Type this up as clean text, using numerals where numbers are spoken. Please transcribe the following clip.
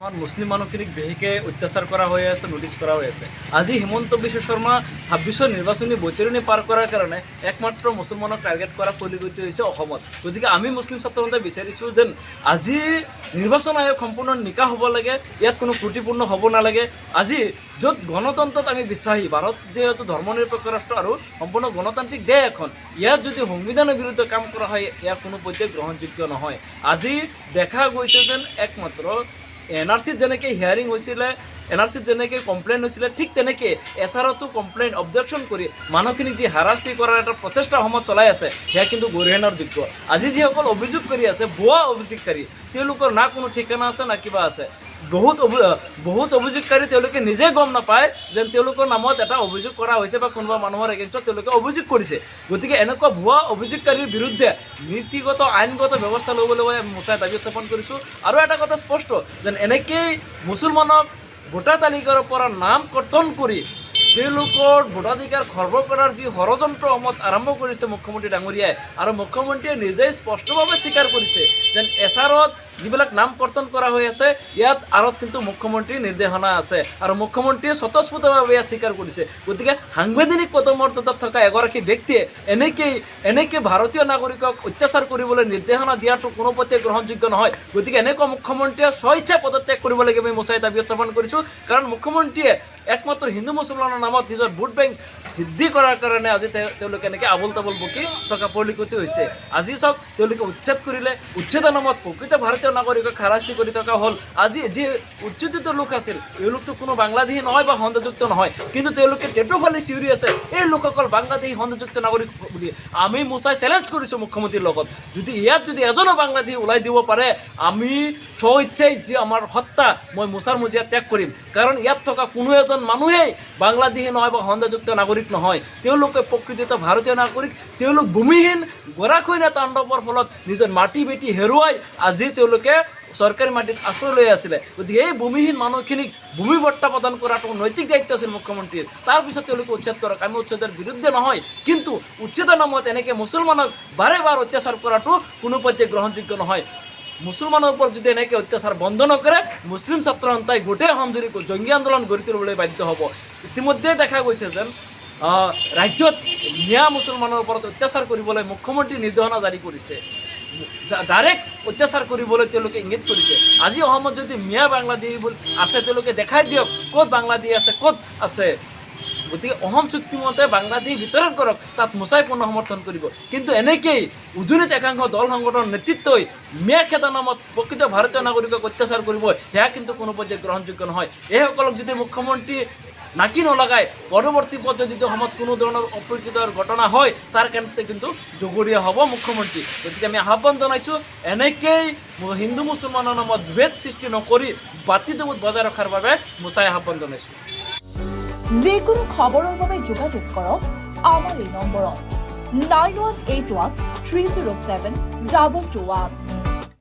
আমাৰ মুসলিম মানুহখিনিক বিশেষকৈ অত্যাচাৰ কৰা হৈ আছে, নোটিছ কৰা হৈ আছে। আজি হিমন্ত বিশ্ব শৰ্মা 26ৰ নিৰ্বাচনী বৈতৰণি পাৰ কৰাৰ কাৰণে একমাত্ৰ মুছলমানক টাৰ্গেট কৰা পৰিগণিত হৈছে অসমত। গতিকে আমি মুছলিম ছাত্ৰসন্থাই বিচাৰিছোঁ যেন আজি নিৰ্বাচন আয়োগ সম্পূৰ্ণ নিকা হ'ব লাগে, ইয়াত কোনো ত্ৰুটিপূৰ্ণ হ'ব নালাগে। আজি য'ত গণতন্ত্ৰত আমি বিশ্বাসী, ভাৰত যিহেতু ধৰ্মনিৰপেক্ষ ৰাষ্ট্ৰ আৰু সম্পূৰ্ণ গণতান্ত্ৰিক দেশ এখন, ইয়াত যদি সংবিধানৰ বিৰুদ্ধে কাম কৰা হয় ইয়াৰ কোনো পধ্যে গ্ৰহণযোগ্য নহয়। আজি দেখা গৈছে যেন একমাত্ৰ NRCত যেনেকৈ হিয়াৰিং হৈছিলে, NRCত যেনেকৈ কমপ্লেইন হৈছিলে, ঠিক তেনেকৈ SRতো কমপ্লেইন অবজেকশ্যন কৰি মানুহখিনিক যি হাৰাশাস্তি কৰাৰ এটা প্ৰচেষ্টা অসমত চলাই আছে, সেয়া কিন্তু গৰিহণাৰ যোগ্য। আজি যিসকল অভিযোগ কৰি আছে, ভুৱা অভিযোগকাৰী, তেওঁলোকৰ না কোনো ঠিকনা আছে না কিবা আছে। বহুত অভিযোগকাৰী তেওঁলোকে নিজে গম নাপায় যেন তেওঁলোকৰ নামত এটা অভিযোগ কৰা হৈছে বা কোনোবা মানুহৰ এগেইনষ্টত তেওঁলোকে অভিযোগ কৰিছে। গতিকে এনেকুৱা ভুৱা অভিযোগকাৰীৰ বিৰুদ্ধে নীতিগত আইনগত ব্যৱস্থা ল'বলৈ আমি মোচাই দাবী উত্থাপন কৰিছোঁ। আৰু এটা কথা স্পষ্ট যেন এনেকেই মুছলমানক ভোটাৰ তালিকাৰ পৰা নাম কৰ্তন কৰি তেওঁলোকৰ ভোটাধিকাৰ খৰ্ব কৰাৰ যি ষড়যন্ত্ৰ অসমত আৰম্ভ কৰিছে মুখ্যমন্ত্ৰী ডাঙৰীয়াই, আৰু মুখ্যমন্ত্ৰীয়ে নিজেই স্পষ্টভাৱে স্বীকাৰ কৰিছে যেন SRত যিবিলাক নাম কৰ্তন কৰা হৈ আছে ইয়াত আঁৰত কিন্তু মুখ্যমন্ত্ৰীৰ নিৰ্দেশনা আছে, আৰু মুখ্যমন্ত্ৰীয়ে স্বতঃস্ফূৰ্তভাৱে ইয়াত স্বীকাৰ কৰিছে। গতিকে সাংবিধানিক পদমৰ্যাদাত থকা এগৰাকী ব্যক্তিয়ে এনেকৈ ভাৰতীয় নাগৰিকক অত্যাচাৰ কৰিবলৈ নিৰ্দেশনা দিয়াটো কোনো পধ্যে গ্ৰহণযোগ্য নহয়। গতিকে এনেকুৱা মুখ্যমন্ত্ৰীয়ে স্বইচ্ছা পদত্যাগ কৰিব লাগে আমি মোচাই দাবী উত্থাপন কৰিছোঁ। কাৰণ মুখ্যমন্ত্ৰীয়ে একমাত্ৰ হিন্দু মুছলমানৰ নামত নিজৰ ভোট বেংক বৃদ্ধি কৰাৰ কাৰণে আজি তেওঁলোকে এনেকৈ আবোল তাবোল বকি থকা পৰিলক্ষিত হৈছে। আজি চাওক তেওঁলোকে উচ্ছেদ কৰিলে, উচ্ছেদৰ নামত প্ৰকৃত ভাৰতীয় নাগৰিকক হাৰাশাস্তি কৰি থকা হ'ল। আজি যি উচ্ছেদিত লোক আছিল এই লোকটো কোনো বাংলাদেশী নহয় বা সংযুক্ত নহয়, কিন্তু তেওঁলোকে টেটু ফালি চিঞৰি আছে এই লোকসকল বাংলাদেশী সংযুক্ত নাগৰিক বুলি। আমি মোচাই চেলেঞ্জ কৰিছোঁ মুখ্যমন্ত্ৰীৰ লগত, যদি এজনো বাংলাদেশী ওলাই দিব পাৰে আমি স্বইচ্ছাই যি আমাৰ সত্তা মই মোচাৰ মজিয়া ত্যাগ কৰিম। কাৰণ ইয়াত থকা কোনো এজন মানুহেই বাংলাদেশী নহয় বা সংযুক্ত নাগৰিক নহয়, তেওঁলোকে প্ৰকৃতিত ভাৰতীয় নাগৰিক। তেওঁলোক ভূমিহীন গৰাখহনীয়া তাণ্ডৱৰ ফলত নিজৰ মাটি বেটি হেৰুৱাই আজি তেওঁলোকে চৰকাৰী মাটিত আশ্ৰয় লৈ আছিলে। গতিকে এই ভূমিহীন মানুহখিনিক ভূমি বৰ্তা প্ৰদান কৰাটো নৈতিক দায়িত্ব আছিল মুখ্যমন্ত্ৰীৰ। তাৰপিছত তেওঁলোকে উচ্ছেদ কৰক, আমি উচ্ছেদৰ বিৰুদ্ধে নহয়, কিন্তু উচ্ছেদৰ নামত এনেকৈ মুছলমানক বাৰে বাৰ অত্যাচাৰ কৰাটো কোনো পধ্যে গ্ৰহণযোগ্য নহয়। মুছলমানৰ ওপৰত যদি এনেকৈ অত্যাচাৰ বন্ধ নকৰে মুছলিম ছাত্ৰ সন্থাই গোটেই অসম জুৰি জংগী আন্দোলন গঢ়ি তুলিবলৈ বাধ্য হ'ব। ইতিমধ্যে দেখা গৈছে যেন ৰাজ্যত মিয়া মুছলমানৰ ওপৰত অত্যাচাৰ কৰিবলৈ মুখ্যমন্ত্ৰী নিৰ্দেশনা জাৰি কৰিছে, ডাইৰেক্ট অত্যাচাৰ কৰিবলৈ তেওঁলোকে ইংগিত কৰিছে। আজি অসমত যদি মিয়া বাংলাদেশী আছে তেওঁলোকে দেখাই দিয়ক ক'ত বাংলাদেশী আছে, ক'ত আছে। গতিকে অসম চুক্তিমতে বাংলাদেশী বিতৰণ কৰক, তাত মোচাই পূৰ্ণ সমৰ্থন কৰিব। কিন্তু এনেকেই উজনিত একাংশ দল সংগঠনৰ নেতৃত্বই মিয়া খেদা নামত প্ৰকৃত ভাৰতীয় নাগৰিকক অত্যাচাৰ কৰিব, সেয়া কিন্তু কোনো পধ্যে গ্ৰহণযোগ্য নহয়। এইসকলক যদি মুখ্যমন্ত্ৰী নাকি নলগায় পৰৱৰ্তী পৰ্যায়ত অসমত কোনো ধৰণৰ অপ্ৰীতিকৰ ঘটনা হয় তাৰ কাৰণে কিন্তু জগৰীয়া হ'ব মুখ্যমন্ত্ৰী। গতিকে আমি আহ্বান জনাইছোঁ এনেকেই হিন্দু মুছলমানৰ নামত বিভেদ সৃষ্টি নকৰি ভাতৃত্ববোধ বজাই ৰখাৰ বাবে মোচাই আহ্বান জনাইছোঁ। যিকোনো খবৰৰ বাবে যোগাযোগ কৰক আমাৰ এই নম্বৰত 9181 307 221।